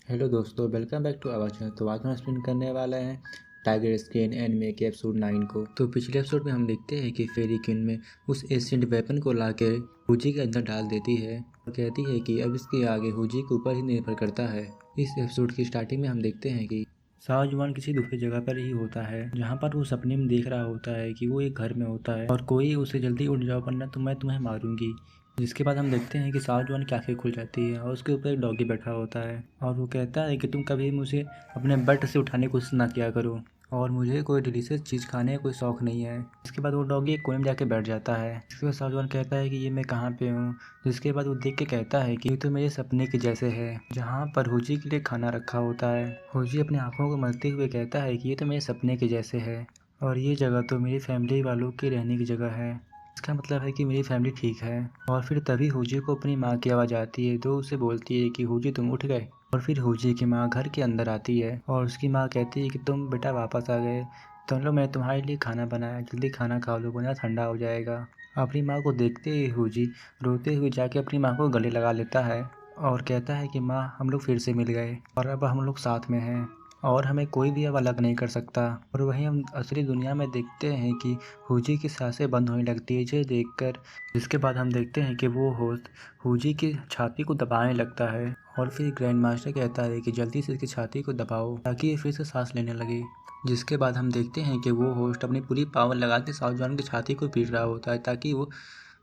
Hello दोस्तों, welcome back to our channel. तो आज हम एक्सप्लेन करने वाले हैं टाइगर स्किन एनिमे के एपिसोड 9 को। तो पिछले एपिसोड में हम देखते हैं कि फेरी क्वीन में उस एशियंट वेपन को लाकर हुजी के अंदर डाल देती है और कहती है कि अब इसके आगे हुजी के ऊपर ही निर्भर करता है। इस एपिसोड की स्टार्टिंग में हम देखते हैं कि शाहजवान किसी दूसरी जगह पर ही होता है, जहाँ पर वो सपने में देख रहा होता है कि वो एक घर में होता है और कोई उसे जल्दी उठ जाओ वरना तो मैं तुम्हें मारूंगी। जिसके बाद हम देखते हैं कि शाहजवान की आंखें खुल जाती है और उसके ऊपर एक डॉगी बैठा होता है और वो कहता है कि तुम कभी मुझे अपने बेड से उठाने की कोशिश ना किया करो और मुझे कोई डिलीशियस चीज़ खाने का कोई शौक नहीं है। इसके बाद वो डॉगी एक कोने में जाके बैठ जाता है। इसके बाद शाहजवान कहता है कि ये मैं कहाँ पे हूँ। जिसके बाद वो देख के कहता है कि ये तो मेरे सपने के जैसे है, जहाँ पर हुजी के लिए खाना रखा होता है। हुजी अपनी आंखों को मलते हुए कहता है कि ये तो मेरे सपने के जैसे है और ये जगह तो मेरी फैमिली वालों के रहने की जगह है। इसका मतलब है कि मेरी फैमिली ठीक है। और फिर तभी हुजी को अपनी माँ की आवाज़ आती है, तो उसे बोलती है कि हुजी तुम उठ गए। और फिर हुजी की माँ घर के अंदर आती है और उसकी माँ कहती है कि तुम बेटा वापस आ गए, तो लो मैंने तुम्हारे लिए खाना बनाया, जल्दी खाना खा लो वरना ठंडा हो जाएगा। अपनी माँ को देखते ही हुजी रोते हुए जाके अपनी माँ को गले लगा लेता है और कहता है कि माँ हम लोग फिर से मिल गए और अब हम लोग साथ में हैं और हमें कोई भी अब अलग नहीं कर सकता। और वहीं हम असली दुनिया में देखते हैं कि हुजी की सांसें बंद होने लगती है इसे देखकर। जिसके बाद हम देखते हैं कि वो होस्ट हुजी की छाती को दबाने लगता है और फिर ग्रैंड मास्टर कहता है कि जल्दी से इसकी छाती को दबाओ ताकि ये फिर से सांस लेने लगे। जिसके बाद हम देखते हैं कि वो होस्ट अपनी पूरी पावर लगा के शाहजहान की छाती को पीट रहा होता है ताकि वो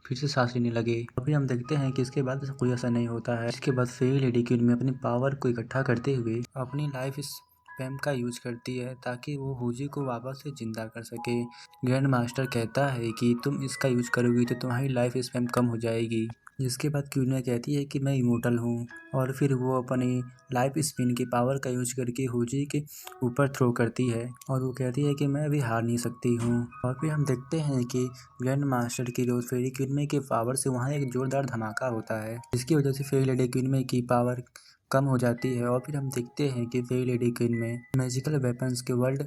फिर से सांस लेने लगे। और फिर हम देखते हैं कि इसके बाद कोई ऐसा नहीं होता है। इसके बाद फेरी लेडी क्वीन में अपनी पावर को इकट्ठा करते हुए अपनी लाइफ स्पैम का यूज करती है ताकि वो हुजी को वापस से जिंदा कर सके। ग्रैंड मास्टर कहता है कि तुम इसका यूज करोगी तो तुम्हारी लाइफ स्पैम कम हो जाएगी। जिसके बाद क्वीन कहती है कि मैं इमोर्टल हूँ और फिर वो अपनी लाइफ स्पिन की पावर का यूज करके हुजी के ऊपर थ्रो करती है और वो कहती है कि मैं अभी हार नहीं सकती हूँ। और फिर हम देखते हैं कि ग्रैंड मास्टर की रोज फेरी क्वीन के पावर से वहाँ एक जोरदार धमाका होता है, जिसकी वजह से फेरी लेडी क्वीन की पावर कम हो जाती है। और फिर हम देखते हैं कि फेरी लेडी क्वीन में मैजिकल वेपन्स के वर्ल्ड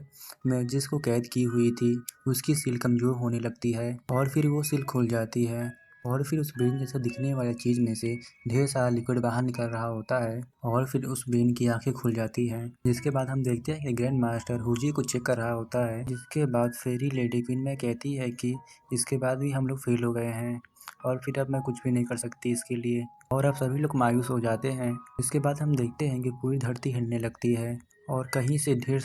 में जिसको कैद की हुई थी उसकी सील कमजोर होने लगती है और फिर वो सील खुल जाती है और फिर उस ब्रेन जैसा दिखने वाले चीज में से ढेर सारा लिक्विड बाहर निकल रहा होता है और फिर उस ब्रेन की आंखें खुल जाती हैं। जिसके बाद हम देखते हैं कि ग्रैंड मास्टर हुजी को चेक कर रहा होता है। जिसके बाद फेरी लेडी क्वीन में कहती है कि इसके बाद भी हम लोग फेल हो गए हैं और फिर अब मैं कुछ भी नहीं कर सकती इसके लिए और अब सभी लोग मायूस हो जाते हैं। इसके बाद हम देखते हैं कि पूरी धरती हिलने लगती है और कहीं से ढेर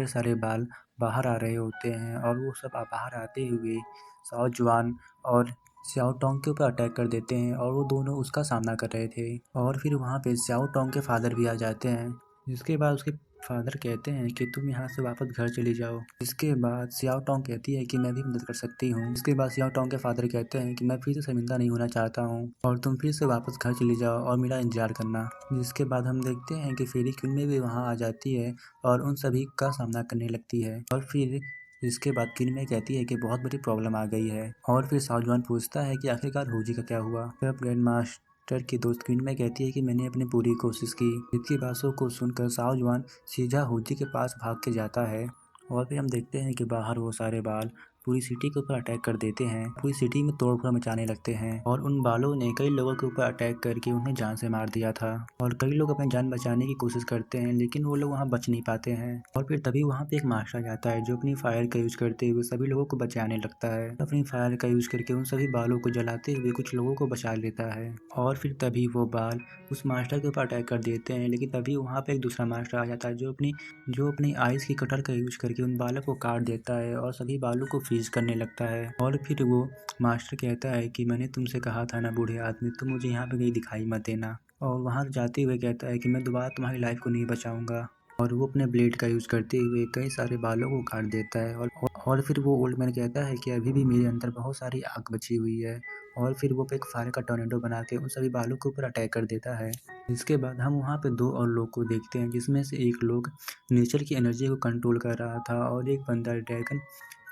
सारे बाल बाहर आ रहे होते हैं और वो सब बाहर आते हुए साओ जुआन और स्याओ टोंग के ऊपर अटैक कर देते हैं और वो दोनों उसका सामना कर रहे थे। और फिर वहाँ पे स्याओ टोंग के फादर भी आ जाते हैं। जिसके बाद उसके फादर कहते हैं कि तुम यहाँ से वापस घर चली जाओ। इसके बाद सियाओ टोंग कहती है कि मैं भी मदद कर सकती हूँ। इसके बाद सियाओ टोंग के फादर कहते हैं कि मैं फिर से शर्मिंदा नहीं होना चाहता हूँ और तुम फिर से वापस घर चली जाओ और मेरा इंतजार करना। जिसके बाद हम देखते हैं कि फेरी क्वीन में भी वहाँ आ जाती है और उन सभी का सामना करने लगती है। और फिर इसके बाद क्वीन में कहती है कि बहुत बड़ी प्रॉब्लम आ गई है। और फिर शाहजहान पूछता है कि आखिरकार हुजी का क्या हुआ। तब ग्रैंड मास्टर की दोस्त क्वीन में कहती है कि मैंने अपनी पूरी कोशिश की। इसकी बातों को सुनकर शाहजहान सीधा हुजी के पास भाग के जाता है और फिर हम देखते हैं कि बाहर वो सारे बाल पूरी सिटी के ऊपर अटैक कर देते हैं। पूरी सिटी में तोड़फोड़ मचाने लगते हैं और उन बालों ने कई लोगों के ऊपर अटैक करके उन्हें जान से मार दिया था। और कई लोग अपनी जान बचाने की कोशिश करते हैं लेकिन वो लोग वहाँ बच नहीं पाते हैं। और फिर तभी वहाँ पे एक मास्टर आ जाता है जो अपनी फायर का यूज करते हुए सभी लोगों को बचाने लगता है। अपनी फायर का यूज करके उन सभी बालों को जलाते हुए कुछ लोगों को बचा लेता है। और फिर तभी वो बाल उस मास्टर के ऊपर अटैक कर देते हैं, लेकिन तभी वहाँ पे एक दूसरा मास्टर आ जाता है जो अपनी आइस की कटर का यूज करके उन बालों को काट देता है और सभी बालों को फ्रीज करने लगता है। और फिर वो मास्टर कहता है कि मैंने तुमसे कहा था ना बूढ़े आदमी, तुम मुझे यहाँ पे कहीं दिखाई मत देना। और वहाँ जाते हुए कहता है कि मैं दोबारा तुम्हारी लाइफ को नहीं बचाऊंगा। और वो अपने ब्लेड का यूज करते हुए कई सारे बालों को काट देता है और फिर वो ओल्ड मैन कहता है कि अभी भी मेरे अंदर बहुत सारी आग बची हुई है। और फिर वो एक फायर का टोर्नेडो बना के उन सभी बालों के ऊपर अटैक कर देता है। इसके बाद हम वहाँ पे दो और लोग को देखते हैं, जिसमें से एक लोग नेचर की एनर्जी को कंट्रोल कर रहा था और एक बंदा ड्रैगन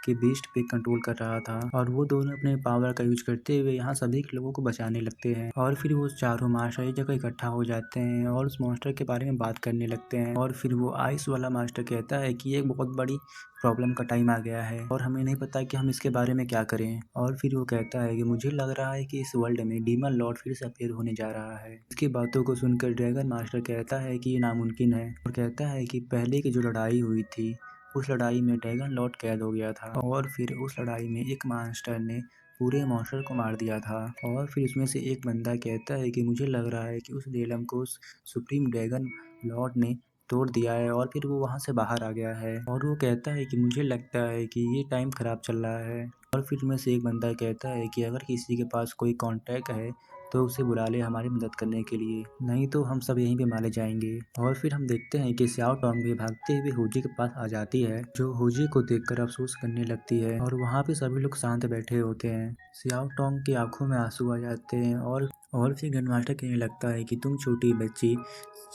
के बीस्ट पे कंट्रोल कर रहा था और वो दोनों अपने पावर का यूज करते हुए यहाँ सभी के लोगों को बचाने लगते हैं। और फिर वो चारों मास्टर एक जगह इकट्ठा हो जाते हैं और उस मॉन्स्टर के बारे में बात करने लगते हैं। और फिर वो आइस वाला मास्टर कहता है कि एक बहुत बड़ी प्रॉब्लम का टाइम आ गया है और हमें नहीं पता कि हम इसके बारे में क्या करें। और फिर वो कहता है कि मुझे लग रहा है कि इस वर्ल्ड में डीमन लॉर्ड फिर से अपीयर होने जा रहा है। इसकी बातों को सुनकर ड्रैगन मास्टर कहता है कि ये नामुमकिन है और कहता है कि पहले की जो लड़ाई हुई थी उस लड़ाई में ड्रैगन लॉर्ड कैद हो गया था और फिर उस लड़ाई में एक मास्टर ने पूरे मॉन्स्टर को मार दिया था। और फिर उसमें से एक बंदा कहता है कि मुझे लग रहा है कि उस रेलम को उस सुप्रीम ड्रैगन लॉर्ड ने तोड़ दिया है और फिर वो वहाँ से बाहर आ गया है। और वो कहता है कि मुझे लगता है कि ये टाइम ख़राब चल रहा है। और फिर में से एक बंदा कहता है कि अगर किसी के पास कोई कॉन्टैक्ट है तो उसे बुला ले हमारी मदद करने के लिए, नहीं तो हम सब यहीं पे मारे जाएंगे। और फिर हम देखते हैं कि स्याओ टोंग भी भागते हुए हुजी के पास आ जाती है, जो हुजी को देखकर अफसोस करने लगती है और वहाँ पे सभी लोग शांत बैठे होते हैं। स्याओ टोंग की आंखों में आंसू आ जाते हैं और फिर ग्रैंड मास्टर कहने लगता है कि तुम छोटी बच्ची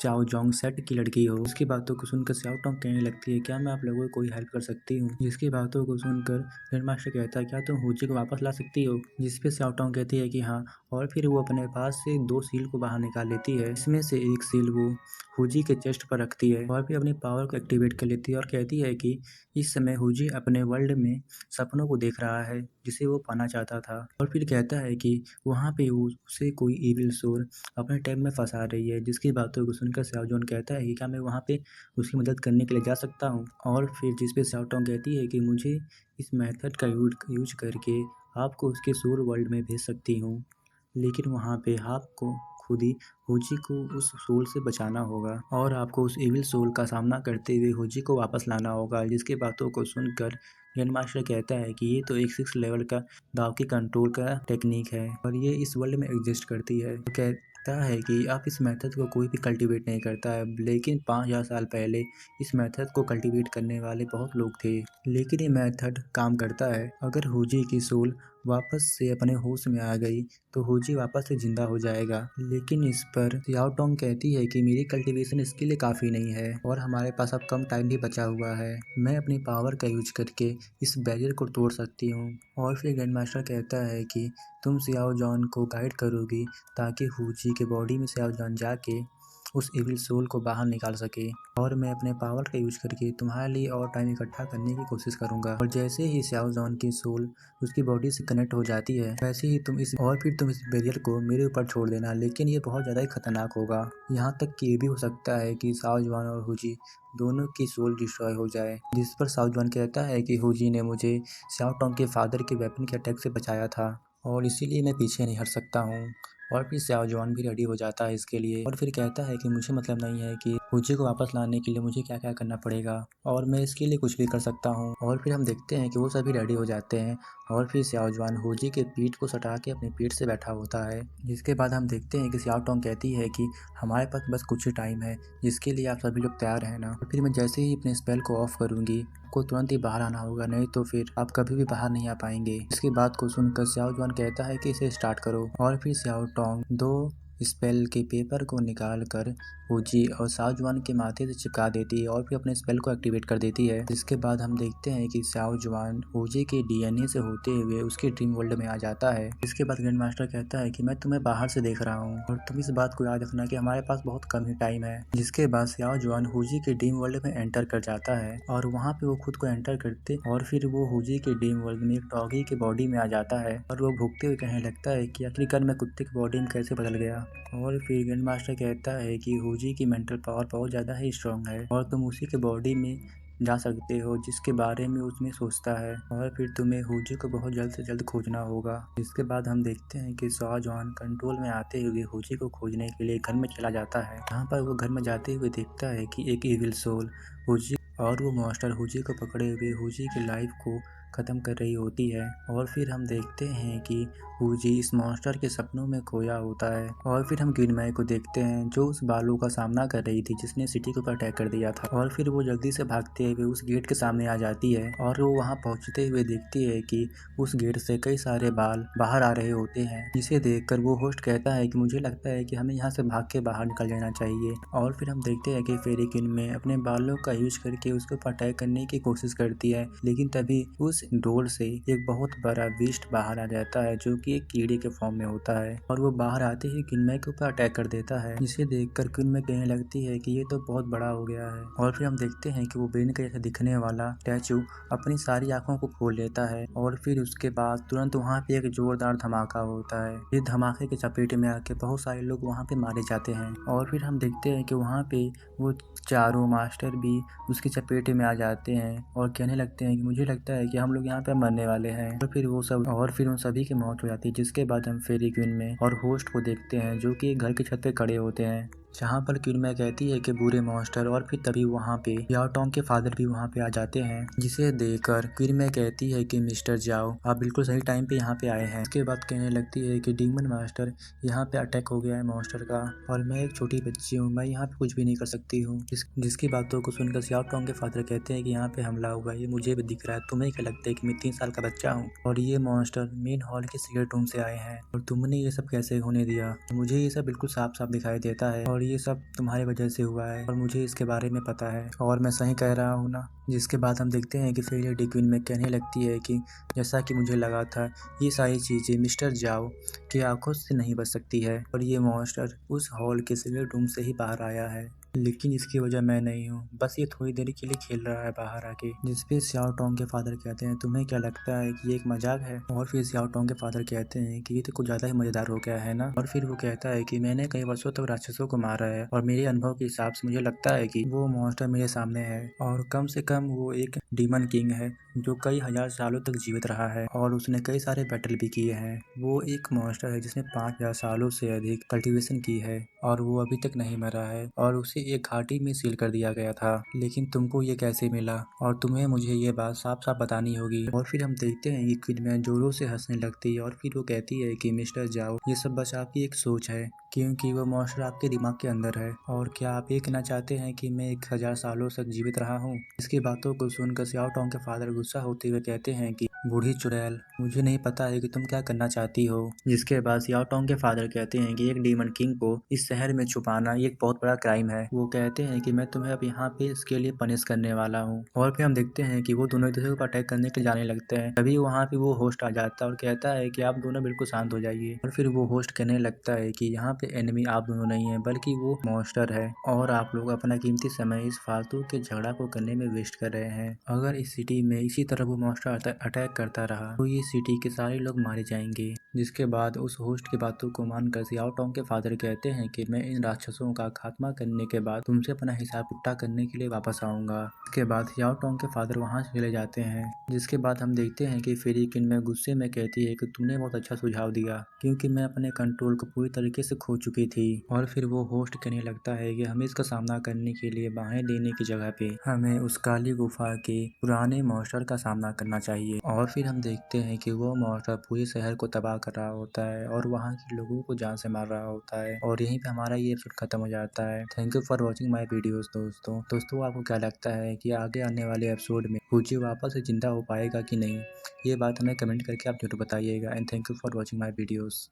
चाओ जोंग सेट की लड़की हो। उसकी बातों को सुनकर स्याओ टोंग कहने लगती है क्या मैं आप लोगों को कोई हेल्प कर सकती हूँ। जिसकी बातों को सुनकर ग्रैंड मास्टर कहता है क्या तुम हुजी को वापस ला सकती हो। जिस पे स्याओ टोंग कहती है कि हाँ। और फिर वो अपने पास से 2 सील को बाहर निकाल लेती है। इसमें से एक सील वो हुजी के चेस्ट पर रखती है और फिर अपनी पावर को एक्टिवेट कर लेती है और कहती है कि इस समय हुजी अपने वर्ल्ड में सपनों को देख रहा है जिसे वो पाना चाहता था। और फिर कहता है कि वहाँ पे उसे कोई इविल सोल अपने टैब में फंसा रही है। जिसकी बातों को सुनकर स्याओ जॉन कहता है कि क्या मैं वहाँ पे उसकी मदद करने के लिए जा सकता हूँ। और फिर जिस पे स्याओ टोंग कहती है कि मुझे इस मेथड का यूज करके आपको उसके सोल वर्ल्ड में भेज सकती हूँ, लेकिन वहाँ पे आपको खुद ही हुजी को उस सोल से बचाना होगा और आपको उस इविल सोल का सामना करते हुए हुजी को वापस लाना होगा। जिसकी बातों को सुनकर ग्रैंड मास्टर कहता है कि ये तो एक 6 लेवल का दाव की कंट्रोल का टेक्निक है और ये इस वर्ल्ड में एग्जिस्ट करती है। तो कहता है कि अब इस मेथड को कोई भी कल्टीवेट नहीं करता है, लेकिन 5000 साल पहले इस मेथड को कल्टीवेट करने वाले बहुत लोग थे। लेकिन ये मेथड काम करता है। अगर हुजी की सोल वापस से अपने होश में आ गई तो हुजी वापस से जिंदा हो जाएगा। लेकिन इस पर सियाओ टोंग कहती है कि मेरी कल्टीवेशन इसके लिए काफ़ी नहीं है और हमारे पास अब कम टाइम भी बचा हुआ है। मैं अपनी पावर का यूज करके इस बैरियर को तोड़ सकती हूँ। और फिर ग्रैंड मास्टर कहता है कि तुम सियाओ जॉन को गाइड करोगी ताकि हुजी के बॉडी में सियाओ जॉन जाके उस इविल सोल को बाहर निकाल सके और मैं अपने पावर का यूज करके तुम्हारे लिए और टाइम इकट्ठा करने की कोशिश करूंगा। और जैसे ही स्याओ जॉन की सोल उसकी बॉडी से कनेक्ट हो जाती है वैसे ही तुम इस बैरियर को मेरे ऊपर छोड़ देना, लेकिन ये बहुत ज़्यादा ही खतरनाक होगा। यहाँ तक कि ये भी हो सकता है कि स्याओ जॉन और हुजी दोनों की सोल डिस्ट्रॉय हो जाए। जिस पर स्याओ जॉन कहता है कि हुजी ने मुझे स्याओ टोंग के फादर के वेपन के अटैक से बचाया था और इसीलिए मैं पीछे नहीं हट सकता हूँ। और फिर स्याओ जॉन भी रेडी हो जाता है इसके लिए और फिर कहता है कि मुझे मतलब नहीं है कि हुजी को वापस लाने के लिए मुझे क्या क्या करना पड़ेगा और मैं इसके लिए कुछ भी कर सकता हूँ। और फिर हम देखते हैं कि वो सभी रेडी हो जाते हैं और फिर स्याओ जॉन हुजी के पीठ को सटा के अपनी पीठ से बैठा होता है। जिसके बाद हम देखते हैं कि स्याओ टोंग कहती है कि हमारे पास बस कुछ ही टाइम है, जिसके लिए आप सभी लोग तैयार हैं ना। और फिर मैं जैसे ही अपने स्पेल को ऑफ करूँगी आपको तुरंत ही बाहर आना होगा, नहीं तो फिर आप कभी भी बाहर नहीं आ पाएंगे। इसकी बात को सुनकर स्याओ जॉन कहता है कि इसे स्टार्ट करो। और फिर स्याओ टोंग 2 स्पेल के पेपर को निकाल कर हुजी और स्याओ जुआन के माथे से चिपका देती है और फिर अपने स्पेल को एक्टिवेट कर देती है। जिसके बाद हम देखते हैं कि स्याओ जुआन हुजी के डीएनए से होते हुए उसके ड्रीम वर्ल्ड में आ जाता है। इसके बाद ग्रैंड मास्टर कहता है कि मैं तुम्हें बाहर से देख रहा हूँ और तुम इस बात को याद रखना कि हमारे पास बहुत कम ही टाइम है। जिसके बाद स्याओ जुआन हुजी के ड्रीम वर्ल्ड में एंटर कर जाता है और वहाँ पे वो खुद को एंटर करते और फिर वो हुजी के ड्रीम वर्ल्ड में एक डॉगी के बॉडी में आ जाता है और वो भूखते हुए कहने लगता है कि आखिरकार मैं कुत्ते की बॉडी में कैसे बदल गया। और फिर ग्रैंड मास्टर कहता है कि हुजी की मेंटल पावर बहुत ज़्यादा ही स्ट्रांग है और तुम उसी के बॉडी में जा सकते हो जिसके बारे में उसमें सोचता है और फिर तुम्हें हुजी को बहुत जल्द से जल्द खोजना होगा। इसके बाद हम देखते हैं कि स्याओ जुआन कंट्रोल में आते हुए हुजी को खोजने के लिए घर में चला जाता है। यहाँ पर वो घर में जाते हुए देखता है कि एक इविल सोल हुजी और वो मॉन्स्टर हुजी को पकड़े हुए हुजी की लाइफ को ख़त्म कर रही होती है। और फिर हम देखते हैं कि हुजी इस मॉन्स्टर के सपनों में खोया होता है और फिर हम ग्रीनमाई को देखते हैं जो उस बालू का सामना कर रही थी जिसने सिटी के ऊपर अटैक कर दिया था। और फिर वो जल्दी से भागते हुए उस गेट के सामने आ जाती है और वो वहाँ पहुँचते हुए देखती है कि उस गेट से कई सारे बाल बाहर आ रहे होते हैं। जिसे देखकर वो होस्ट कहता है कि मुझे लगता है कि हमें यहाँ से भाग के बाहर निकल जाना चाहिए। और फिर हम देखते हैं कि फेरी क्वीन में अपने बालों का यूज करके उसके ऊपर अटैक करने की कोशिश करती है, लेकिन तभी उस उस डोर से एक बहुत बड़ा बीस्ट बाहर आ जाता है जो कि एक कीड़े के फॉर्म में होता है और वो बाहर आते ही किनमय के ऊपर अटैक कर देता है, जिसे देखकर किनमय कहने लगती है कि ये तो बहुत बड़ा हो गया है। और फिर हम देखते हैं कि वो ब्रेन के जैसे दिखने वाला स्टैचू अपनी सारी आंखों को खोल लेता है और फिर उसके बाद तुरंत वहाँ पे एक जोरदार धमाका होता है। इस धमाके के चपेट में आके बहुत सारे लोग वहाँ पे मारे जाते हैं और फिर हम देखते हैं कि वहाँ पे वो चारों मास्टर भी उसकी चपेट में आ जाते हैं और कहने लगते हैं कि मुझे लगता है कि हम लोग यहाँ पे मरने वाले हैं। और फिर उन सभी की मौत हो जाती है, जिसके बाद हम फेरी क्वीन में और होस्ट को देखते हैं जो कि घर की छत पे खड़े होते हैं, जहाँ पर किनमय कहती है कि बुरे मॉन्स्टर। और फिर तभी वहाँ पे याओ टोंग के फादर भी वहाँ पे आ जाते हैं, जिसे देखकर किनमय कहती है कि मिस्टर जाओ, आप बिल्कुल सही टाइम पे यहाँ पे आए हैं। इसके बाद कहने लगती है कि डीमन मास्टर, यहाँ पे अटैक हो गया है मॉन्स्टर का और मैं एक छोटी बच्ची हूँ, मैं यहाँ पे कुछ भी नहीं कर सकती हूँ। जिसकी बातों को सुनकर याओ टोंग के फादर कहते हैं कि यहाँ पे हमला हुआ है, ये मुझे भी दिख रहा है, तुम्हें क्या लगता है कि मैं 3 साल का बच्चा हूँ और ये मॉन्स्टर मेन हॉल के सीक्रेट रूम से आए हैं और तुमने ये सब कैसे होने दिया? मुझे ये सब बिल्कुल साफ साफ दिखाई देता है और ये सब तुम्हारी वजह से हुआ है और मुझे इसके बारे में पता है और मैं सही कह रहा हूँ ना। जिसके बाद हम देखते हैं कि फिर लेडी क्वीन में कहने लगती है कि जैसा कि मुझे लगा था, ये सारी चीज़ें मिस्टर जाओ की आंखों से नहीं बच सकती है और ये मॉन्स्टर उस हॉल के सिगरेट रूम से ही बाहर आया है, लेकिन इसकी वजह मैं नहीं हूँ, बस ये थोड़ी देर के लिए खेल रहा है बाहर आके। जिसपे याओ टोंग के फादर कहते हैं तुम्हें क्या लगता है कि ये एक मजाक है? और फिर याओ टोंग के फादर कहते हैं कि ये तो कुछ ज़्यादा ही मजेदार हो गया है ना। और फिर वो कहता है कि मैंने कई वर्षों तक राक्षसों को मारा है और मेरे अनुभव के हिसाब से मुझे लगता है कि वो मॉन्स्टर मेरे सामने है और कम से कम वो एक डीमन किंग है जो कई हजार सालों तक जीवित रहा है और उसने कई सारे बैटल भी किए हैं। वो एक मॉन्स्टर है जिसने 5000 सालों से अधिक कल्टीवेशन की है और वो अभी तक नहीं मरा है और उसे एक घाटी में सील कर दिया गया था। लेकिन तुमको ये कैसे मिला और तुम्हें मुझे ये बात साफ साफ बतानी होगी। और फिर हम देखते हैं कि क्वीन जोरों से हंसने लगती है और फिर वो कहती है कि मिस्टर जाओ, ये सब बस आपकी एक सोच है क्योंकि वो मॉन्स्टर आपके दिमाग के अंदर है। और क्या आप ये कहना चाहते हैं कि मैं 1000 सालों तक जीवित रहा हूँ? इसकी बातों को सुनकर याओ टोंग के फादर गुस्सा होते हुए कहते हैं कि बूढ़ी चुड़ैल, मुझे नहीं पता है कि तुम क्या करना चाहती हो। जिसके बाद याओ टोंग के फादर कहते हैं कि एक डीमन किंग को इस शहर में छुपाना एक बहुत बड़ा क्राइम है। वो कहते हैं कि मैं तुम्हें अब यहाँ पे इसके लिए पनिश करने वाला हूँ। और फिर हम देखते हैं कि वो दोनों एक दूसरे पर अटैक करने के लिए जाने लगते हैं। तभी वहाँ पे वो होस्ट आ जाता है और कहता है कि आप दोनों बिल्कुल शांत हो जाइए। और फिर वो होस्ट कहने लगता है कि यहाँ पे एनिमी आप दोनों नहीं है बल्कि वो मॉन्स्टर है और आप लोग अपना कीमती समय इस फालतू के झगड़ा को करने में वेस्ट कर रहे हैं। अगर इस सिटी में इसी तरह वो मॉन्स्टर अटैक करता रहा तो ये सिटी के सारे लोग मारे जाएंगे। जिसके बाद उस होस्ट की बातों को मानकर याओ टोंग के फादर कहते हैं कि मैं इन राक्षसों का खात्मा करने के बाद तुमसे अपना हिसाब पुट्टा करने के लिए वापस आऊंगा। इसके बाद याओ टोंग के फादर वहां से चले जाते हैं। जिसके बाद हम देखते हैं कि फेरी क्वीन में गुस्से में कहती है कि तुमने बहुत अच्छा सुझाव दिया क्योंकि मैं अपने कंट्रोल को पूरी तरीके से खो चुकी थी। और फिर वो होस्ट कहने लगता है कि हमें इसका सामना करने के लिए बाहें लेने की जगह पे हमें उस काली गुफा के पुराने मॉन्स्टर का सामना करना चाहिए। और फिर हम देखते हैं कि वो मॉन्स्टर पूरे शहर को तबाह कर रहा होता है और वहाँ के लोगों को जान से मार रहा होता है और यहीं पे हमारा ये एपिसोड खत्म हो जाता है। Thank you for watching my videos दोस्तों आपको क्या लगता है कि आगे आने वाले एपिसोड में फूजी वापस से जिंदा हो पाएगा कि नहीं? ये बात हमें कमेंट करके आप जरूर बताइएगा। And thank you for watching my videos.